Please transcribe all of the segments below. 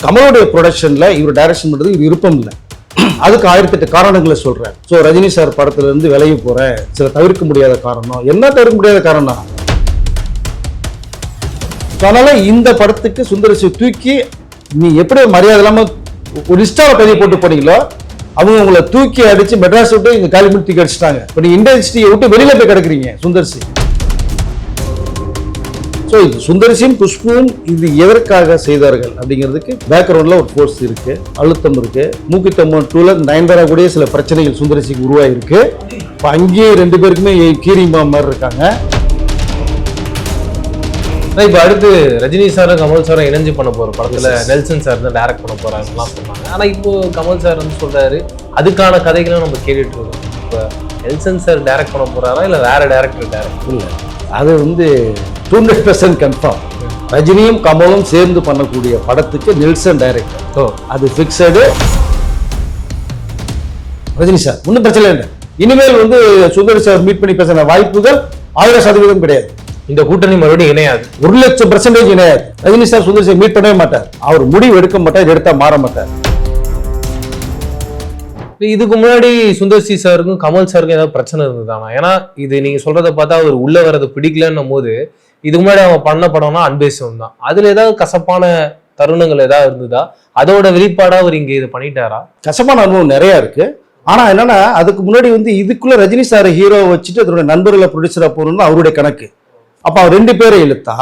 கமலோடைய ப்ரொடக்ஷன்ல இவர் டைரக்ஷன் பண்றது இவர் விருப்பம் இல்லை. அதுக்கு 1008 காரணங்களை சொல்றேன். ஸோ ரஜினி சார் படத்துல இருந்து விலகி போறேன், சில தவிர்க்க முடியாத காரணம். என்ன தவிர்க்க முடியாத காரணம்? அதனால இந்த படத்துக்கு சுந்தரசி தூக்கி நீ எப்படி மரியாதை இல்லாம ஒரு இன்ஸ்டால பதிவு போட்டு போனீங்களோ அவங்க உங்களை தூக்கி அடிச்சு மெட்ராஸ் விட்டு இங்க காலிமணி தூக்கி அடிச்சிட்டாங்க. இப்போ நீங்க இண்டஸ்ட்ரியை விட்டு வெளியில போய் கிடக்குறீங்க சுந்தர்சி. ஸோ இது சுந்தர்சியும் குஷ்புவும் இது எதற்காக செய்தார்கள் அப்படிங்கிறதுக்கு பேக்ரவுண்ட்ல ஒரு ஃபோர்ஸ் இருக்கு, அழுத்தம் இருக்கு. மூக்கித்தம்மன் 2ல நயன்தாரா கூட சில பிரச்சனைகள் சுந்தர்சிக்கு உருவாயிருக்கு. இப்போ அங்கேயே 2 பேருக்குமே கீரிமா மாதிரி இருக்காங்க. இப்போ அடுத்து ரஜினி சாரும் கமல் சாரும் இணைஞ்சு பண்ண போற படத்துல நெல்சன் சார் தான் டைரக்ட் பண்ண போறாங்கலாம் சொன்னாங்க. ஆனா இப்போ கமல் சார் வந்து சொல்றாரு அதுக்கான கதைகளும் நம்ம கேட்டுட்டு இருக்கோம். இப்போ நெல்சன் சார் டைரக்ட் பண்ண போறாரா இல்ல வேற டைரக்டர் டைரக்ட்? இல்லை, அது 200% கன்ஃபார்ம். ரஜினியும் கமலும் சேர்ந்து பண்ணக்கூடிய படத்துக்கு நெல்சன் டைரக்டர், அது ஃபிக்ஸடு. ரஜினி சார் ஒன்றும் பிரச்சனை இல்லை. இனிமேல் சுந்தர் சார் மீட் பண்ணி பேசுற வாய்ப்புகள் 1000% கிடையாது. இந்த கூட்டணி மறுபடியும் இணையாது, 1,00,000% இணையாது. Rajini sir Sundar sir meet பண்ணவே மாட்டார், அவர் முடிவு எடுக்க மாட்டார், எடுத்தா மாற மாட்டார். இதுக்கு முன்னாடி சுந்தர்சி சாருக்கும் கமல் சாருக்கும் ஏதாவது பிரச்சனை இருந்ததானா? ஏன்னா இது நீங்க சொல்றதை பார்த்தா அவர் உள்ள வர்றது பிடிக்கலன்னும் போது இதுக்கு முன்னாடி அவங்க பண்ண படம்னா அன்பேசம் தான். அதுல ஏதாவது கசப்பான தருணங்கள் ஏதாவது இருந்ததா? அதோட வெளிப்பாடா அவர் இங்க இது பண்ணிட்டாரா? கசப்பான அனுபவம் நிறைய இருக்கு. ஆனா என்னன்னா அதுக்கு முன்னாடி இதுக்குள்ள ரஜினி சார் ஹீரோ வச்சுட்டு அதோட நண்பர்களை ப்ரொடியூசரா போகணும்னு அவருடைய கணக்கு. அப்ப அவர் 2 பேரை இழுத்தா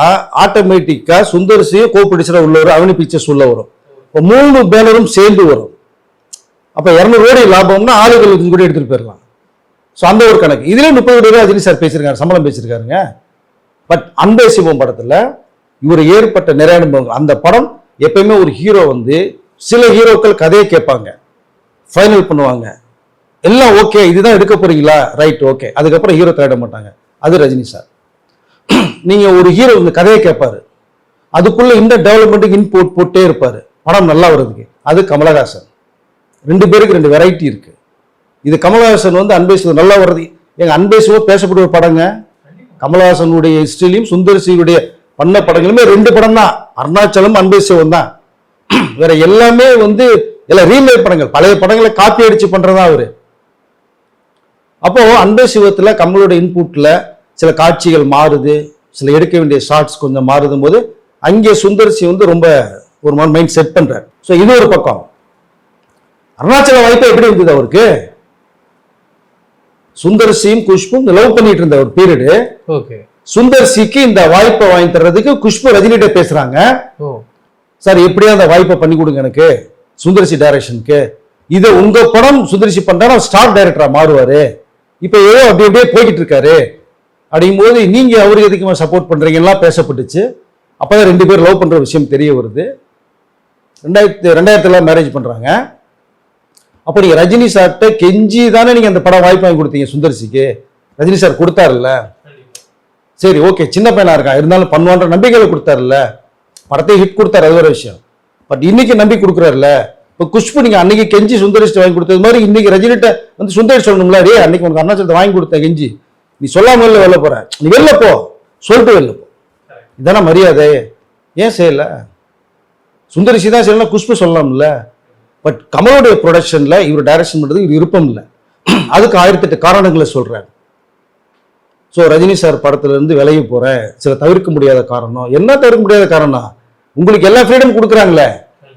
ஆட்டோமேட்டிக்கா சுந்தர்சியும் கோ ப்ரொடியூசரா உள்ள வரும், அவனி பிக்சர்ஸ் உள்ள வரும். இப்போ 3 பேனரும் சேர்ந்து வரும். அப்ப 200 கோடி லாபம்னா ஆளுகள் கூட எடுத்துட்டு போயிடலாம். ஸோ அந்த ஒரு கணக்கு. இதுல 30 கோடி ரஜினி சார் பேசியிருக்காரு, சம்பளம் பேசியிருக்காருங்க. பட் அன்பே சிவம் படத்துல இவர் ஏற்பட்ட நிறைய அனுபவங்கள். அந்த படம் எப்பயுமே ஒரு ஹீரோ சில ஹீரோக்கள் கதையை கேட்பாங்க, ஃபைனல் பண்ணுவாங்க, எல்லாம் ஓகே இதுதான் எடுக்க போறீங்களா, ரைட் ஓகே, அதுக்கப்புறம் ஹீரோ தேட மாட்டாங்க. அது ரஜினி சார். நீங்க ஒரு ஹீரோ கதையை கேட்பாரு, அதுக்குள்ள இந்த டெவலப்மெண்ட்டுக்கு இன்புட் போட்டே இருப்பாரு படம் நல்லா வருதுக்கு. அது கமலஹாசன். 2 பேருக்கு 2 வெரைட்டி இருக்கு. இது கமலஹாசன் அன்பே சிவம் நல்லா வருது. எங்க அன்பே சிவம் பேசப்படுற படங்க. கமலஹாசனுடைய ஹிஸ்டரியிலும் சுந்தர்சியுடைய பண்ண படங்களுமே 2 படம் தான், அருணாச்சலம் அன்பே சிவம் தான். வேற எல்லாமே எல்லாம் ரீமேக் படங்கள், பழைய படங்களை காப்பி அடிச்சு பண்றதா அவரு. அப்போ அன்பே சிவத்துல கமலோட இன்புட்ல சில காட்சிகள் மாறுது, சில எடுக்க வேண்டிய ஷார்ட்ஸ் கொஞ்சம் மாறுதும் போது அங்கே சுந்தர்சி ரொம்ப ஒரு மைண்ட் செட் பண்றாரு. ஸோ இது ஒரு பக்கம். அருணாச்சல வாய்ப்பு எப்படி இருந்தது அவருக்கு? சுந்தர்சியும் குஷ்பும் லவ் பண்ணிட்டு இருந்த ஒரு பீரியடு. சுந்தர்சிக்கு இந்த வாய்ப்பை வாங்கி தர்றதுக்கு குஷ்பு ரஜினிகிட்ட பேசுறாங்க, சார் எப்படியா அந்த வாய்ப்பை பண்ணி கொடுங்க எனக்கு சுந்தர்சி டைரக்ஷனுக்கு. இதை உங்க படம் சுந்தர்சி பண்றா ஸ்டார் டைரக்டரா மாறுவாரு, இப்ப ஏதோ அப்படி அப்படியே போய்கிட்டு இருக்காரு அப்படிங்கும்போது நீங்க அவருக்கு எதுக்குமே சப்போர்ட் பண்றீங்கலாம் பேசப்பட்டுச்சு. அப்பதான் 2 பேர் லவ் பண்ற விஷயம் தெரிய வருது. 2000 மேரேஜ் பண்றாங்க. அப்ப நீங்க ரஜினி சார்ட்ட கெஞ்சி தானே நீங்க அந்த படம் வாய்ப்பு வாங்கி கொடுத்தீங்க சுந்தர்சிக்கு. ரஜினி சார் கொடுத்தாருல்ல, சரி ஓகே சின்ன பையனா இருக்கான் இருந்தாலும் பண்ணுவான்ற நம்பிக்கையில கொடுத்தாருல்ல, படத்தை ஹிட் கொடுத்தாரு, அது ஒரு விஷயம். பட் இன்னைக்கு நம்பி கொடுக்குறாருல்ல. இப்போ குஷ்பு நீங்க அன்னைக்கு கெஞ்சி சுந்தரிஷ்ட வாங்கி கொடுத்தது மாதிரி இன்னைக்கு ரஜினிட்ட சுந்தரிஷ் சொல்லணும்ல, ரே அன்னைக்கு உனக்கு அருணாச்சலத்தை வாங்கி கொடுத்த கெஞ்சி நீ சொல்லாம வெளில போற, நீ வெளில போ சொல்லிட்டு வெளில போ, இதான மரியாதை. ஏன் செய்யல? சுந்தரிசி தான் செய்யலாம், குஷ்பு சொல்லலாம்ல. பட் கமலோடைய ப்ரொடக்ஷன்ல இவர் டைரக்ஷன் பண்றது இவர் விருப்பம் இல்லை. அதுக்கு 1008 காரணங்களை சொல்றாரு. ஸோ ரஜினி சார் படத்துல இருந்து விலகி போறேன், சில தவிர்க்க முடியாத காரணம். என்ன தவிர்க்க முடியாத காரணம்? உங்களுக்கு எல்லா ஃப்ரீடம் கொடுக்குறாங்களே.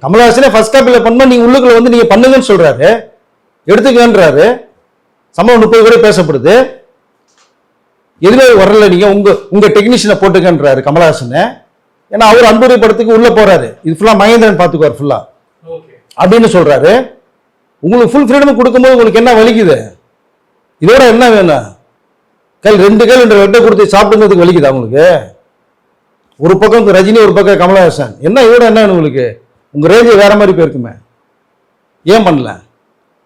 கமலஹாசனே ஃபர்ஸ்ட் காப்பியில் பண்ணா நீங்க உள்ளுக்குள்ள நீங்க பண்ணுங்கன்னு சொல்றாரு, எடுத்துக்கன்றாரு. சம்பளம் 30 கோடி பேசப்படுது, எதுவே வரல, நீங்க உங்க டெக்னீஷியனை போட்டுக்கன்றாரு கமலஹாசன். ஏன்னா அவர் அன்புடைய படத்துக்கு உள்ள போறாரு, இது ஃபுல்லா மகேந்திரன் பாத்துக்குவார் ஃபுல்லா அப்படின்னு சொல்றாரு. உங்களுக்கு ஃபுல் ஃப்ரீடம் கொடுக்கும்போது உங்களுக்கு என்ன வலிக்குது? இதோட என்ன வேணும்? கையில் 2 கையில் 2 வெட்டை கொடுத்து சாப்பிடுங்கிறதுக்கு வலிக்குது அவங்களுக்கு. ஒரு பக்கம் ரஜினி, ஒரு பக்கம் கமலஹாசன். என்ன இதோட என்ன உங்களுக்கு? உங்க ரேஞ்சு வேற மாதிரி போயிருக்குமே, ஏன் பண்ணல?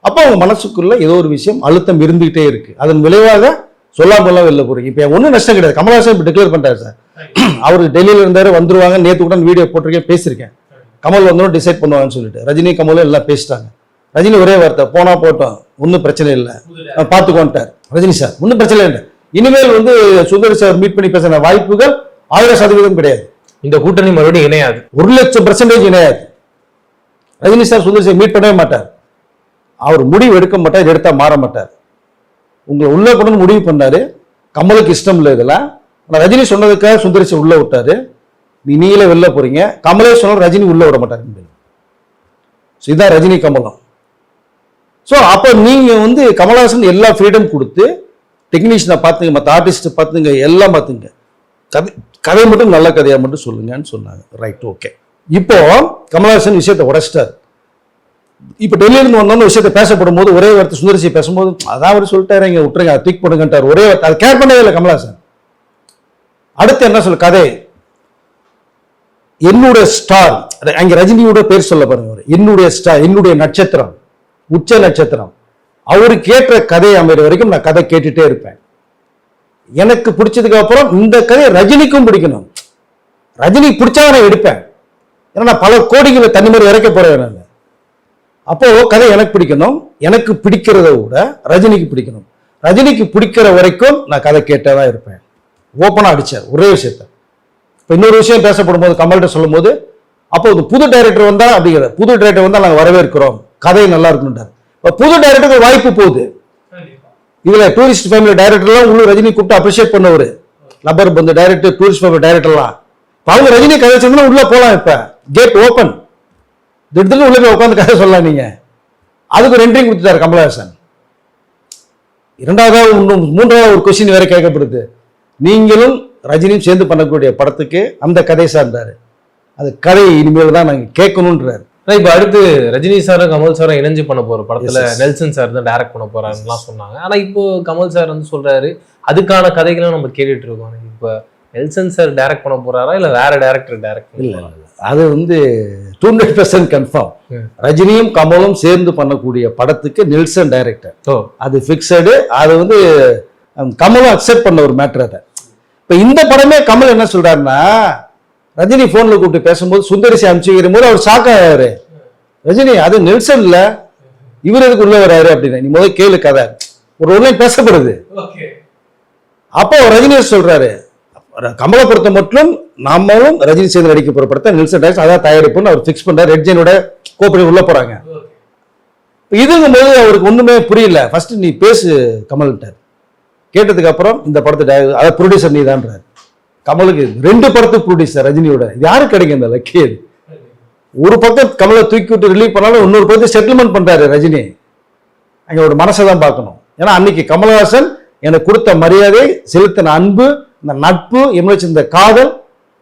அப்போ உங்க மனசுக்குள்ள ஏதோ ஒரு விஷயம் அழுத்தம் இருந்துகிட்டே இருக்கு. அதன் விளைவாக சொல்லாமலாம் வெளில போறீங்க. இப்போ ஒன்றும் நஷ்டம் கிடையாது. கமலஹாசன் இப்போ டிக்ளேர் பண்ணிட்டாரு சார், அவரு டெல்லியில இருந்தாரு, வந்துருவாங்க. நேற்று கூட வீடியோ போட்டிருக்கேன், பேசியிருக்கேன். கமல் வந்தோம் டிசைட் பண்ணுவாங்கன்னு சொல்லிட்டு ரஜினி கமலும் எல்லாம் பேசிட்டாங்க. ரஜினி ஒரே வார்த்தை, போனா போட்டோம் ஒன்றும் பிரச்சனை இல்லை பார்த்துக்கோன்ட்டார் ரஜினி சார். ஒன்றும் பிரச்சனை இல்லை. இனிமேல் சுந்தர் சார் மீட் பண்ணி பேசுற வாய்ப்புகள் 1000% கிடையாது. இந்த கூட்டணி மறுபடியும் இணையாது, 1,00,000% இணையாது. ரஜினி சார் சுந்தர்சியை மீட் பண்ணவே மாட்டார். அவர் முடிவு எடுக்க மாட்டார், எடுத்தா மாற மாட்டார். உங்களை உள்ள கொண்டு முடிவு பண்ணாரு. கமலுக்கு இஷ்டம் இல்லை இதெல்லாம். ஆனால் ரஜினி சொன்னதுக்காக சுந்தர்சி உள்ள விட்டாரு. நீங்களே வெளில போறீங்க. கமலே சொன்ன ரஜினி உள்ள விட மாட்டார். இதுதான் ரஜினி கமலம். ஸோ அப்போ நீங்க வந்து கமலஹாசன் எல்லா ஃப்ரீடம் கொடுத்து டெக்னீஷியனை பார்த்துங்க, மற்ற ஆர்டிஸ்ட்டை பார்த்துங்க, எல்லாம் பார்த்துங்க, கதை மட்டும் நல்ல கதையா மட்டும் சொல்லுங்கன்னு சொன்னாங்க. Right, okay. இப்போ கமலஹாசன் விஷயத்தை உடைச்சிட்டார். இப்போ டெல்லியிலிருந்து வந்தோன்னு விஷயத்தை பேசப்படும் போது ஒரே வார்த்தை சுந்தர்சி பேசும்போது அதான் அவர் சொல்லிட்டாரு, இங்க விட்டுருங்க, அதை தூக்கி போடுங்கன்ட்டார். ஒரே வார்த்தை, அதை கேர் பண்ணவே இல்லை கமலஹாசன். அடுத்து என்ன சொல்ல கதை, என்னுடைய ஸ்டார், அங்க ரஜினியோட பேர் சொல்ல பாருங்க, என்னுடைய ஸ்டார், என்னுடைய நட்சத்திரம், உச்ச நட்சத்திரம், அவருக்கு ஏற்ற கதை அமைகிற வரைக்கும் நான் கதை கேட்டுட்டே இருப்பேன். எனக்கு பிடிச்சதுக்கு அப்புறம் இந்த கதை ரஜினிக்கும் பிடிக்கணும். ரஜினி பிடிச்சா நான் எடுப்பேன். ஏன்னா நான் பல கோடிகளை தனி மாதிரி இறக்க போறேன் நான். அப்போ கதை எனக்கு பிடிக்கணும். எனக்கு பிடிக்கிறத விட ரஜினிக்கு பிடிக்கணும். ரஜினிக்கு பிடிக்கிற வரைக்கும் நான் கதை கேட்டே தான் இருப்பேன். ஓப்பனா அடிச்சார் ஒரே விஷயத்த. இப்போ இன்னொரு விஷயம் பேசப்படும் போது கமல்கிட்ட சொல்லும் போது, அப்போ புது டைரக்டர் வந்தா அப்படிங்கிற, புது டைரக்டர் வந்தா நாங்கள் வரவேற்கிறோம், கதை நல்லா இருக்குன்றார். இப்போ புது டைரக்டருக்கு வாய்ப்பு போகுது. இதுல டூரிஸ்ட் ஃபேமிலி டைரக்டர்லாம் உள்ள ரஜினி கூப்பிட்டு அப்ரிஷியேட் பண்ணவர், லப்பர் பந்து டைரக்டர், டூரிஸ்ட் ஃபேமிலி டைரக்டர்லாம். அவங்க ரஜினி கதை சொன்னா உள்ள போலாம். இப்ப கேட் ஓப்பன், திடீர்னு உள்ள போய் உட்காந்து கதை சொல்லலாம். நீங்க அதுக்கு ஒரு என்ட்ரி கொடுத்துட்டாரு கமலஹாசன். இரண்டாவதாக மூன்றாவது ஒரு கொஸ்டின் வேற கேட்கப்படுது, நீங்களும் ரஜினியும் சேர்ந்து பண்ணக்கூடிய படத்துக்கு அந்த கதை சார்ந்தாரு, அது கதை இனிமேல் தான் நாங்க கேட்கணும்ன்றாரு. இப்ப அடுத்து ரஜினி சாரும் கமல் சாரும் இணைஞ்சு பண்ண போற படத்துல நெல்சன் சார் தான் டைரக்ட் பண்ண போறாருன்னு சொன்னாங்க. ஆனா இப்போ கமல் சார் வந்து சொல்றாரு அதுக்கான கதைகளும் நம்ம கேட்டுட்டு இருக்கோம். இப்ப நெல்சன் சார் டைரக்ட் பண்ண போறாரா இல்ல வேற டைரக்டர் டைரக்ட்? இல்ல, அது வந்து 200% கன்ஃபார்ம். ரஜினியும் கமலும் சேர்ந்து பண்ணக்கூடிய படத்துக்கு நெல்சன் டைரக்டர், அது பிக்சடு. அது வந்து கமலும் அக்செப்ட் பண்ண ஒரு மேட்டர். அதை இப்ப இந்த படமே கமல் என்ன சொல்றாருன்னா, ரஜினி போன்ல கூப்பிட்டு பேசும்போது சுந்தரிசி அனுப்பிச்சுக்கிற போது அவர் ஷாக் ஆகிறாரு. ரஜினி அது நெல்சன் இல்ல, இவர் எதுக்கு உள்ள வராரு அப்படின்னு. நீ முதல் கேளு கதை, ஒரு ஒன்லைன் பேசப்படுது. அப்போ ரஜினி சொல்றாரு, கமலை பொறுத்த மட்டும் நாமளும் ரஜினி சேர்ந்து நடிக்க போற படத்தை நெல்சன் டைரக்டர் அதான் தயாரிப்புன்னு அவர் பிக்ஸ் பண்றாரு. ரெட்ஜினோட கோப்படி உள்ள போறாங்க. இதுங்கும் போது அவருக்கு ஒண்ணுமே புரியல. ஃபர்ஸ்ட் நீ பேசு கமல்கிட்ட. கேட்டதுக்கு அப்புறம் இந்த படத்தை அதாவது ப்ரொடியூசர் நீ தான்றாரு. கமலுக்கு 2 படத்துக்கு ப்ரொடியூசர் ரஜினியோட, யாரு கிடைக்கும் இந்த லக்கி? ஒரு பக்கம் கமலை தூக்கி விட்டு ரிலீவ் பண்ணாலும் இன்னொரு படத்தை செட்டில்மெண்ட் பண்றாரு ரஜினி. அங்க ஒரு மனசை தான் பார்க்கணும். ஏன்னா அன்னைக்கு கமலஹாசன் எனக்கு கொடுத்த மரியாதை, செலுத்தின அன்பு, இந்த நட்பு, இந்த காதல்,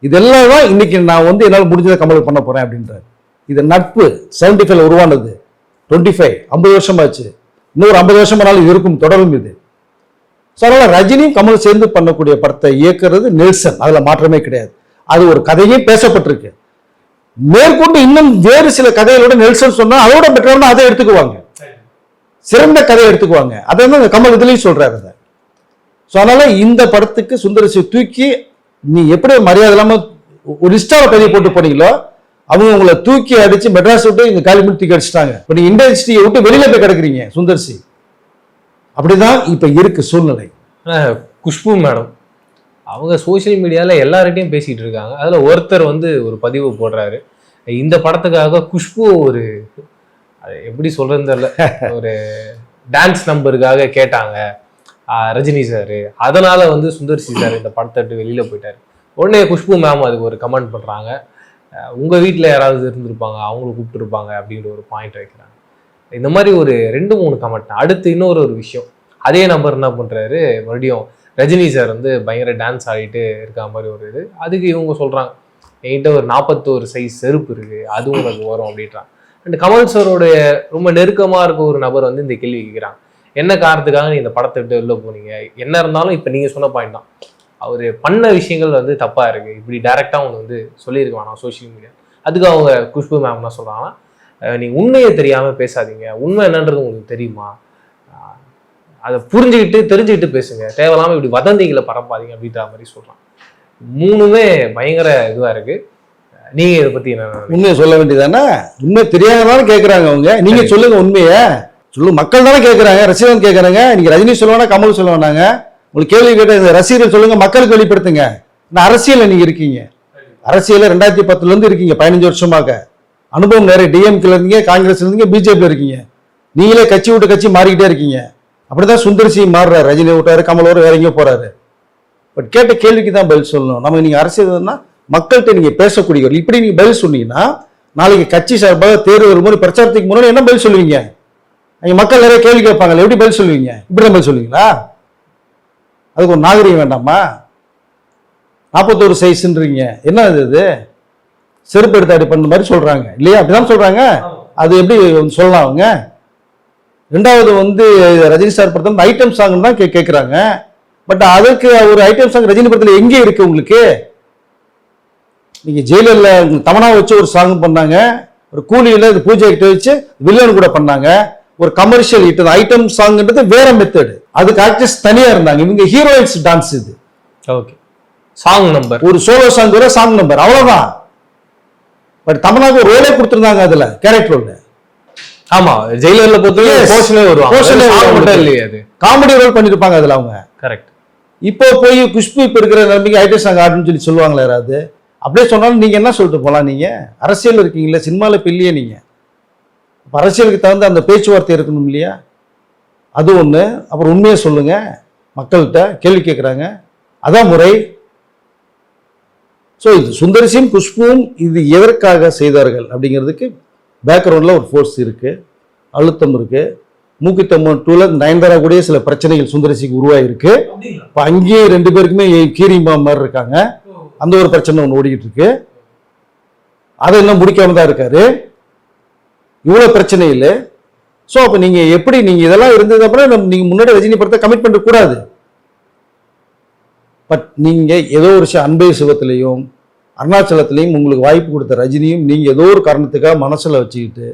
இதெல்லாம் தான் இன்னைக்கு நான் வந்து என்னால் முடிஞ்சதை கமலுக்கு பண்ண போறேன் அப்படின்றாரு. இது நட்பு 75 உருவானது, 25 50 வருஷம் ஆச்சு, இன்னொரு 50 வருஷம் ஆனாலும் இருக்கும், தொடரும் இது. அதனால ரஜினியும் கமல் சேர்ந்து பண்ணக்கூடிய படத்தை இயக்குறது நெல்சன், அதுல மாற்றமே கிடையாது. அது ஒரு கதையும் பேசப்பட்டிருக்கு. மேற்கொண்டு இன்னும் வேறு சில கதைகளோட நெல்சன் சொன்னா அதோட பெட்டரான அதை எடுத்துக்குவாங்க, சிறந்த கதையை எடுத்துக்குவாங்க. அதை வந்து கமல் இதுலயும் சொல்றாரு. அதை அதனால இந்த படத்துக்கு சுந்தரசி தூக்கி நீ எப்படி மரியாதை இல்லாம ஒரு இன்ஸ்டால பதிவு போட்டு போனீங்களோ, அவங்க உங்களை தூக்கி அடிச்சு மெட்ராஸ் விட்டு இங்க காலிமணி தூக்கி அடிச்சிட்டாங்க. இப்ப நீங்க இண்டஸ்ட்ரியை விட்டு வெளியில போய் கிடக்குறீங்க சுந்தர்சி. அப்படிதான் இப்ப இருக்கு சூழ்நிலை. குஷ்பு மேடம் அவங்க சோசியல் மீடியால எல்லார்கிட்டையும் பேசிட்டு இருக்காங்க. அதுல ஒருத்தர் வந்து ஒரு பதிவு போடுறாரு, இந்த படத்துக்காக குஷ்பு ஒரு எப்படி சொல்றது தெரியல, ஒரு டான்ஸ் நம்பருக்காக கேட்டாங்க ரஜினி சார், அதனால வந்து சுந்தர்சி சார் இந்த படத்தை விட்டு வெளியில போயிட்டாரு. உடனே குஷ்பு மேம் அதுக்கு ஒரு கமெண்ட் பண்றாங்க, உங்க வீட்டுல யாராவது இருந்திருப்பாங்க, அவங்களை கூப்பிட்டு இருப்பாங்க அப்படின்ற ஒரு பாயிண்ட் வைக்கிறாங்க. இந்த மாதிரி ஒரு 2-3 கமெண்ட். அடுத்து இன்னொரு விஷயம், அதே நம்பர் என்ன பண்றாரு, மறுபடியும் ரஜினி சார் வந்து பயங்கர டான்ஸ் ஆடிட்டு இருக்க மாதிரி ஒரு இது. அதுக்கு இவங்க சொல்றாங்க, என்கிட்ட ஒரு 41 சைஸ் செருப்பு இருக்கு, அது உனக்கு வரும் அப்படின்றாங்க. அண்ட் கமல் சாரோடைய ரொம்ப நெருக்கமா இருக்க ஒரு நபர் வந்து இந்த கேள்வி கேட்கிறாங்க, என்ன காரணத்துக்காக நீ இந்த படத்தை விட்டு வெளில போனீங்க? என்ன இருந்தாலும் இப்ப நீங்க சொன்ன பாயிண்ட் தான், அவரு பண்ண விஷயங்கள் வந்து தப்பா இருக்கு, இப்படி டைரக்டா அவங்க வந்து சொல்லியிருக்க வேணாம் சோசியல் மீடியா. அதுக்கு அவங்க குஷ்பு மேம் என்ன சொல்றாங்கன்னா, நீங்க உண்மையை தெரியாம பேசாதீங்க, உண்மை என்னன்றது உங்களுக்கு தெரியுமா, அதை புரிஞ்சுக்கிட்டு தெரிஞ்சுக்கிட்டு பேசுங்க, தேவையில்லாம இப்படி வதந்திகளை பரப்பாதீங்க அப்படின்ற மாதிரி சொல்றாங்க. 3மே பயங்கர இதுவா இருக்கு. நீங்க இதை பத்தி என்ன? உண்மையை சொல்ல வேண்டியதானே, உண்மை தெரியாதனாலும் கேட்கறாங்க அவங்க. நீங்க சொல்லுங்க உண்மையை சொல்லு, மக்கள் தானே கேட்கறாங்க, ரசிகர்கள் கேட்கறாங்க. நீங்க ரஜினி சொல்லுவானா கமல் சொல்லுவானாங்க? உங்களுக்கு கேள்வி கேட்ட இந்த ரசிகர்கள் சொல்லுங்க, மக்களுக்கு வெளிப்படுத்துங்க. நான் அரசியல் நீங்க இருக்கீங்க, அரசியல 2010 இருந்து இருக்கீங்க, 15 வருஷமாக. அனுபவம் நிறைய. டிஎம்கேல இருந்தீங்க, காங்கிரஸ்ல இருந்தீங்க, பிஜேபி இருக்கீங்க. நீங்களே கட்சி விட்டு கட்சி மாறிக்கிட்டே இருக்கீங்க. அப்படிதான் சுந்தர் சி மாறுறாரு. ரஜினி விட்டாரு, கமலோட வேற எங்கேயோ போறாரு. பட் கேட்ட கேள்விக்கு தான் பதில் சொல்லணும். நம்ம நீங்க அரசியல்னா மக்கள்கிட்ட நீங்க பேசக்கூடியவர்கள். இப்படி நீங்க பதில் சொன்னீங்கன்னா நாளைக்கு கட்சி சார்பாக தேர்வு வரும்போது பிரச்சாரத்துக்கு முன்னாடி என்ன பதில் சொல்லுவீங்க? அங்க மக்கள் நிறைய கேள்வி கேட்பாங்க, எப்படி பதில் சொல்லுவீங்க? இப்படிதான் பதில் சொல்லுவீங்களா? அதுக்கு ஒரு நாகரிகம் வேண்டாமா? 41 சைஸ்ன்றீங்க, என்ன இது? செருப்பு எடுத்து அடி பண்ண மாதிரி சொல்றாங்க இல்லையா? அப்படிதான் சொல்றாங்க. அது எப்படி சொல்லலாம் அவங்க? ரெண்டாவது ரஜினி சார் படத்தில் ஐட்டம் சாங் தான் கேட்குறாங்க. பட் அதுக்கு ஒரு ஐட்டம் சாங் ரஜினி படத்தில் எங்கே இருக்கு உங்களுக்கு? நீங்க ஜெயிலர்ல தமனா வச்சு ஒரு சாங் பண்ணாங்க, ஒரு கூலியில பூஜை கிட்ட வச்சு வில்லன் கூட பண்ணாங்க. ஒரு கமர்ஷியல் ஹிட். ஐட்டம் சாங்ன்றது வேற மெத்தட். அதுக்கு ஆக்டர்ஸ் தனியா இருந்தாங்க. இவங்க ஹீரோயின்ஸ் டான்ஸ். இது ஓகே, சாங் நம்பர், ஒரு சோலோ சாங் வேற, சாங் நம்பர், அவ்வளவுதான். பட் தமிழாக ரோலே கொடுத்துருந்தாங்க, அதுல கேரக்டர் ரோல். ஆமா, ஜெயிலர்ல காமெடி ரோல் பண்ணிருப்பாங்க அதுல அவங்க. கரெக்ட். இப்போ போய் குஷ்பு இப்ப இருக்கிற நிலைமைக்கு ஐட்டம் சாங் ஆடுன்னு சொல்லுவாங்களா யாராவது? அப்படியே சொன்னாலும் நீங்க என்ன சொல்லிட்டு போலாம்? நீங்க அரசியல் இருக்கீங்களா, சினிமால இப்ப இல்லையே நீங்க. அரசியலுக்கு தகுந்த அந்த பேச்சுவார்த்தை இருக்கணும் இல்லையா? அது ஒண்ணு. அப்புறம் உண்மையை சொல்லுங்க, மக்கள்கிட்ட கேள்வி கேட்குறாங்க, அதான் முறை. ஸோ இது சுந்தர்சியும் குஷ்புவும் இது எதற்காக செய்தார்கள் அப்படிங்கிறதுக்கு பேக்ரவுண்டில் ஒரு ஃபோர்ஸ் இருக்கு, அழுத்தம் இருக்கு. மூக்கித்தம்மன் 2ல நயன்தாரா கூடயே சில பிரச்சனைகள் சுந்தர்சிக்கு உருவாயிருக்கு. இப்போ அங்கேயே 2 பேருக்குமே கீரிமா மாதிரி இருக்காங்க. அந்த ஒரு பிரச்சனை ஒன்று ஓடிக்கிட்டு இருக்கு. அதை இன்னும் முடிக்காம தான் இருக்காரு. இவ்வளோ பிரச்சனை இல்லை. ஸோ அப்போ நீங்க எப்படி நீங்க இதெல்லாம் இருந்தது அப்புறம் நீங்க முன்னாடி ரஜினி படத்தை கமிட் பண்ண கூடாது. பட் நீங்க ஏதோ ஒரு அன்பே சிவத்திலையும் அருணாச்சலத்திலையும் உங்களுக்கு வாய்ப்பு கொடுத்த ரஜினியும் நீங்க ஏதோ ஒரு காரணத்துக்காக மனசுல வச்சுக்கிட்டு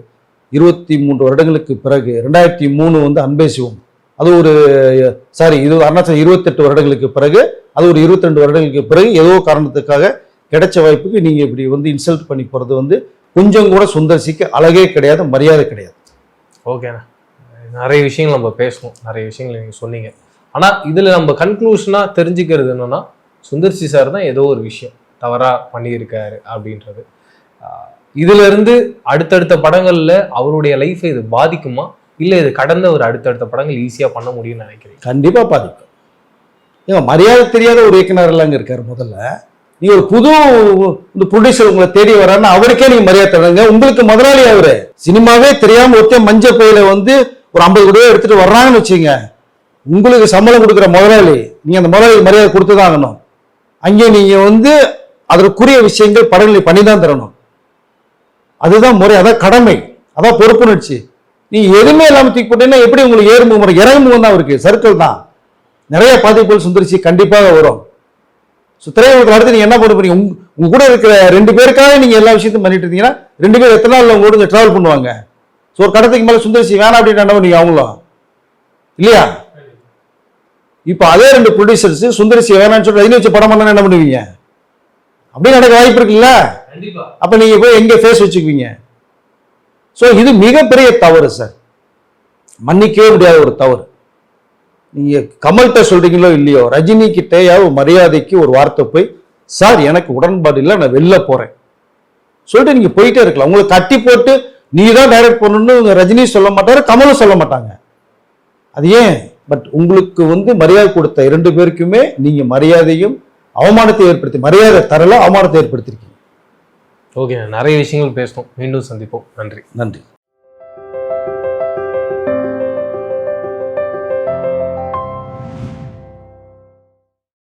23 வருடங்களுக்கு பிறகு 2003 அன்பே சிவம், அது ஒரு இது அருணாச்சலம் 28 வருடங்களுக்கு பிறகு, அது ஒரு 22 வருடங்களுக்கு பிறகு ஏதோ காரணத்துக்காக கிடைச்ச வாய்ப்புக்கு நீங்க இப்படி இன்சல்ட் பண்ணி போறது கொஞ்சம் கூட சுந்தர்சிக்கு அழகே கிடையாது, மரியாதை கிடையாது. ஓகேண்ணா, நிறைய விஷயங்கள் நம்ம பேசணும், நிறைய விஷயங்கள் நீங்க சொன்னீங்க. ஆனா இதுல நம்ம கன்க்ளூஷனா தெரிஞ்சுக்கிறது என்னன்னா, சுந்தர்சி சார் தான் ஏதோ ஒரு விஷயம் தவறா பண்ணியிருக்காரு அப்படின்றது. இதுல இருந்து அடுத்தடுத்த படங்கள்ல அவருடைய லைஃபை இது பாதிக்குமா, இல்ல இது கடந்த ஒரு அடுத்தடுத்த படங்கள் ஈஸியா பண்ண முடியும்னு நினைக்கிறேன்? கண்டிப்பா பாதிக்கும். ஏங்க மரியாதை தெரியாத ஒரு இயக்குனர் எல்லாம் இருக்காரு. முதல்ல நீ ஒரு புது ப்ரொடியூசர் உங்களை தேடி வர்றாருன்னா அவருக்கே நீங்க மரியாதை தருங்க. உங்களுக்கு முதலாளி அவரு. சினிமாவே தெரியாம ஒருத்தன் மஞ்ச கோயில ஒரு 50 கோடி எடுத்துட்டு வர்றாங்கன்னு வச்சுங்க, உங்களுக்கு சம்பளம் கொடுக்குற முதலாளி, நீங்க அந்த முதலாளி மரியாதை கொடுத்துதான் ஆகணும். அங்கே நீங்க அதற்குரிய விஷயங்கள் படங்களை பண்ணிதான் தரணும். அதுதான் முறை, அதான் கடமை, அதான் பொறுப்புணர்ச்சி. நீ எதுவுமே இல்லாம தூக்கி போட்டீங்கன்னா எப்படி உங்களுக்கு ஏறுமுக முறை? இறங்குமுகம் தான் இருக்கு, சர்க்கிள் தான். நிறைய பாதிப்புகள் சுந்தரிச்சு கண்டிப்பாக வரும். திரையுலகத்தில் அடுத்து நீங்க என்ன பண்ண போறீங்க? உங்க கூட இருக்கிற 2 பேருக்காக நீங்க எல்லா விஷயத்தையும் பண்ணிட்டு இருந்தீங்கன்னா 2 பேர் எத்தனை நாள் உங்க கூட டிராவல் பண்ணுவாங்க? ஸோ ஒரு கடத்துக்கு மேல சுந்தரிசி வேணாம் அப்படின்னு என்ன பண்ணீங்க அவங்களும் இல்லையா? இப்ப அதே 2 ப்ரொடியூசர்ஸ் சுந்தரிசி வேணாம்னு சொல்லி ரஜினி வச்சு படம் பண்ணா என்ன பண்ணுவீங்க? அப்படி நடக்க வாய்ப்பு இருக்குல்ல? அப்ப நீங்க போய் எங்க ஃபேஸ் வச்சுக்குவீங்க? ஸோ இது மிகப்பெரிய தவறு சார், மன்னிக்கவே முடியாத ஒரு தவறு. நீங்க கமல்கிட்ட சொல்றீங்களோ இல்லையோ, ரஜினி கிட்டேயாவது மரியாதைக்கு ஒரு வார்த்தை போய், சார் எனக்கு உடன்பாடு இல்லை, நான் வெளில போறேன் சொல்லிட்டு நீங்க போயிட்டே இருக்கலாம். உங்களை கட்டி போட்டு நீ தான் டைரக்ட் பண்ணணும்னு ரஜினி சொல்ல மாட்டாரு, கமலும் சொல்ல மாட்டாங்க. அது ஏன்? பட் உங்களுக்கு மரியாதை கொடுத்த 2 பேருக்குமே நீங்க மரியாதையும் அவமானத்தை ஏற்படுத்தி, மரியாதை தரல, அவமானத்தை ஏற்படுத்திருக்கீங்க. ஓகே, நிறைய விஷயங்கள் பேசணும். மீண்டும் சந்திப்போம். நன்றி. நன்றி.